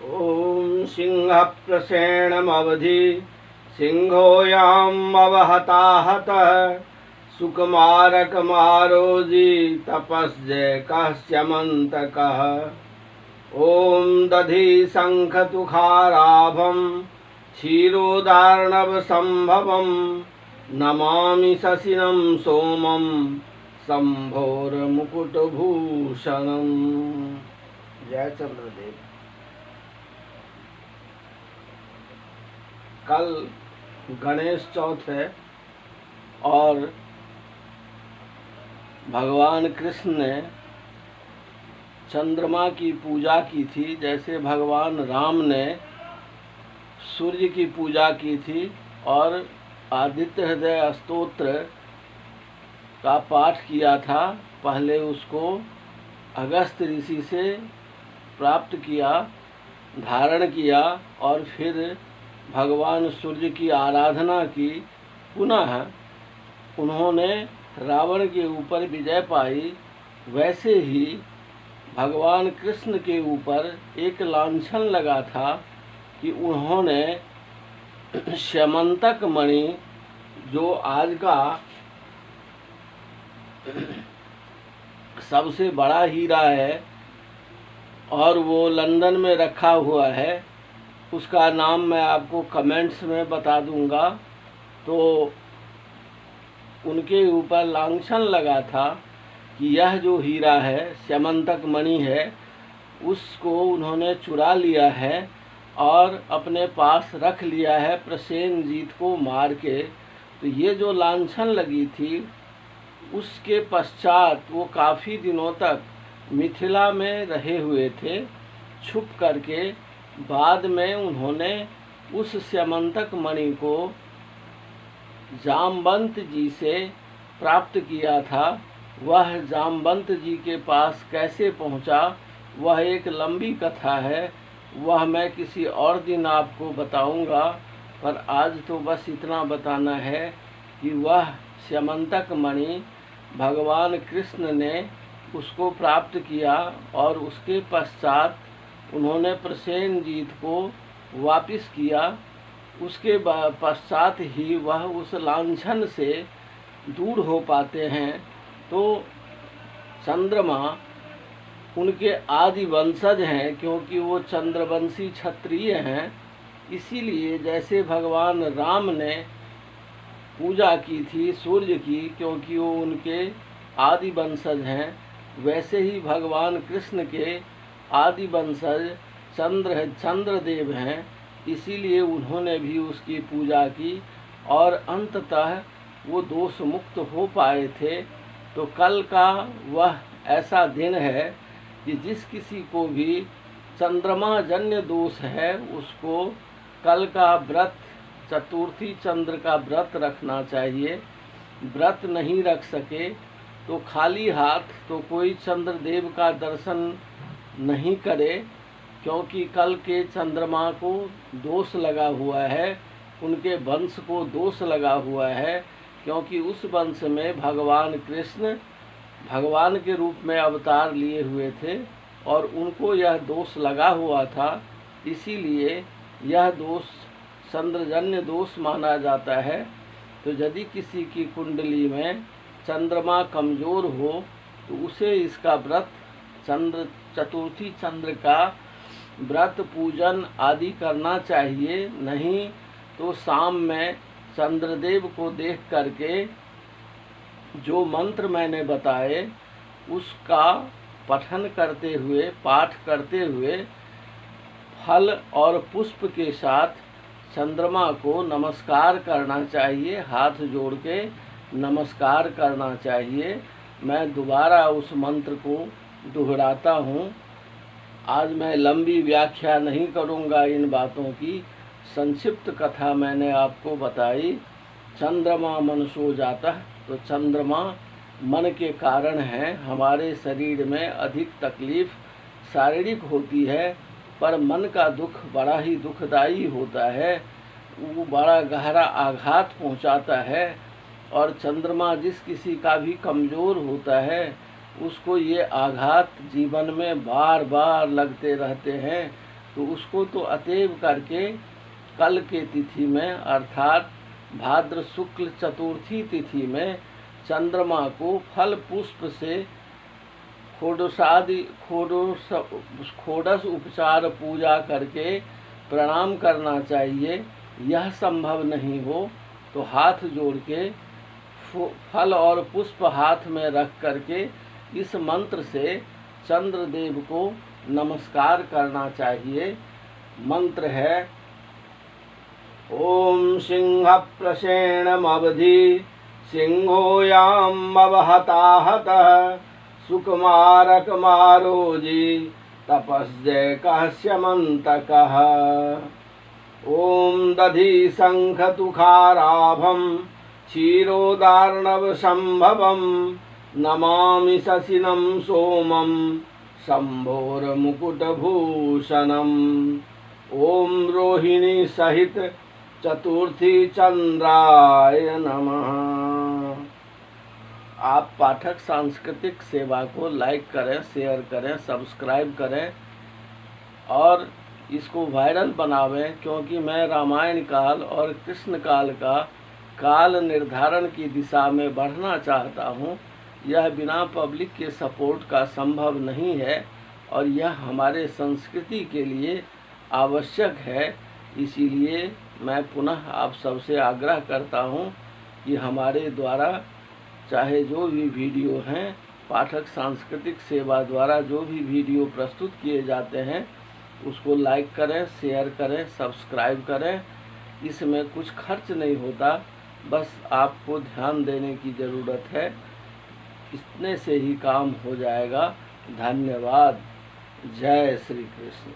ॐ सिंहप्रसेनमवधि सिंहोऽयमवहताहतः सुकुमारकमारोजी तपस्जैकस्यमन्तकः। ॐ दधि शङ्खतुखाराभं क्षीरोदार्णवसम्भवं नमामि शशिनं सोमं शम्भोर्मुकुटभूषणम्। जय चंद्रदेव। कल गणेश चौथ है और भगवान कृष्ण ने चंद्रमा की पूजा की थी, जैसे भगवान राम ने सूर्य की पूजा की थी और आदित्य हृदय स्तोत्र का पाठ किया था। पहले उसको अगस्त ऋषि से प्राप्त किया, धारण किया और फिर भगवान सूर्य की आराधना की। पुनः उन्होंने रावण के ऊपर विजय पाई। वैसे ही भगवान कृष्ण के ऊपर एक लांछन लगा था कि उन्होंने स्यमंतक मणि, जो आज का सबसे बड़ा हीरा है और वो लंदन में रखा हुआ है, उसका नाम मैं आपको कमेंट्स में बता दूंगा। तो उनके ऊपर लांछन लगा था कि यह जो हीरा है, स्यमंतक मणि है, उसको उन्होंने चुरा लिया है और अपने पास रख लिया है प्रसेनजीत को मार के। तो ये जो लांछन लगी थी, उसके पश्चात वो काफ़ी दिनों तक मिथिला में रहे हुए थे छुप करके। बाद में उन्होंने उस स्यमंतक मणि को जामवंत जी से प्राप्त किया था। वह जामवंत जी के पास कैसे पहुंचा, वह एक लंबी कथा है, वह मैं किसी और दिन आपको बताऊंगा। पर आज तो बस इतना बताना है कि वह स्यमंतक मणि भगवान कृष्ण ने उसको प्राप्त किया और उसके पश्चात उन्होंने प्रसेनजीत को वापस किया। उसके पश्चात ही वह उस लांछन से दूर हो पाते हैं। तो चंद्रमा उनके आदि वंशज हैं, क्योंकि वो चंद्रवंशी क्षत्रिय हैं। इसीलिए जैसे भगवान राम ने पूजा की थी सूर्य की, क्योंकि वो उनके आदि वंशज हैं, वैसे ही भगवान कृष्ण के आदि वंशज चंद्रदेव हैं। इसीलिए उन्होंने भी उसकी पूजा की और अंततः वो दोष मुक्त हो पाए थे। तो कल का वह ऐसा दिन है कि जिस किसी को भी चंद्रमा जन्य दोष है, उसको कल का व्रत, चतुर्थी चंद्र का व्रत रखना चाहिए। व्रत नहीं रख सके तो खाली हाथ तो कोई चंद्रदेव का दर्शन नहीं करे, क्योंकि कल के चंद्रमा को दोष लगा हुआ है, उनके वंश को दोष लगा हुआ है, क्योंकि उस वंश में भगवान कृष्ण भगवान के रूप में अवतार लिए हुए थे और उनको यह दोष लगा हुआ था। इसीलिए यह दोष चंद्रजन्य दोष माना जाता है। तो यदि किसी की कुंडली में चंद्रमा कमज़ोर हो तो उसे इसका व्रत, चतुर्थी चंद्र का व्रत पूजन आदि करना चाहिए। नहीं तो शाम में चंद्रदेव को देख करके जो मंत्र मैंने बताए उसका पठन करते हुए, पाठ करते हुए, फल और पुष्प के साथ चंद्रमा को नमस्कार करना चाहिए, हाथ जोड़ के नमस्कार करना चाहिए। मैं दोबारा उस मंत्र को दोहराता हूँ। आज मैं लंबी व्याख्या नहीं करूँगा इन बातों की, संक्षिप्त कथा मैंने आपको बताई। चंद्रमा मनसो जाता, तो चंद्रमा मन के कारण है। हमारे शरीर में अधिक तकलीफ शारीरिक होती है, पर मन का दुख बड़ा ही दुखदायी होता है, वो बड़ा गहरा आघात पहुंचाता है। और चंद्रमा जिस किसी का भी कमज़ोर होता है, उसको ये आघात जीवन में बार बार लगते रहते हैं। तो उसको तो अतएव करके कल के तिथि में अर्थात भाद्र शुक्ल चतुर्थी तिथि में चंद्रमा को फल पुष्प से षोडश उपचार पूजा करके प्रणाम करना चाहिए। यह संभव नहीं हो तो हाथ जोड़ के फल और पुष्प हाथ में रख करके इस मंत्र से चंद्रदेव को नमस्कार करना चाहिए। मंत्र है ओम सिंह प्रसेणमवधि सिंहोयाम अवहताहतः सुकुमारक मारोजी तपस्जय कहस्यमन्तकः ओम दधि शंख तुखाराभम क्षीरोदार्णव संभवम नमामि शशिनं सोमं शंभोर मुकुटभूषणम ओम रोहिणी सहित चतुर्थी चंद्राय नमः। आप पाठक सांस्कृतिक सेवा को लाइक करें, शेयर करें, सब्सक्राइब करें और इसको वायरल बनावें, क्योंकि मैं रामायण काल और कृष्ण काल का काल निर्धारण की दिशा में बढ़ना चाहता हूँ। यह बिना पब्लिक के सपोर्ट का संभव नहीं है और यह हमारे संस्कृति के लिए आवश्यक है। इसीलिए मैं पुनः आप सबसे आग्रह करता हूँ कि हमारे द्वारा चाहे जो भी वीडियो हैं, पाठक सांस्कृतिक सेवा द्वारा जो भी वीडियो प्रस्तुत किए जाते हैं उसको लाइक करें, शेयर करें, सब्सक्राइब करें। इसमें कुछ खर्च नहीं होता, बस आपको ध्यान देने की ज़रूरत है। इतने से ही काम हो जाएगा। धन्यवाद। जय श्री कृष्ण।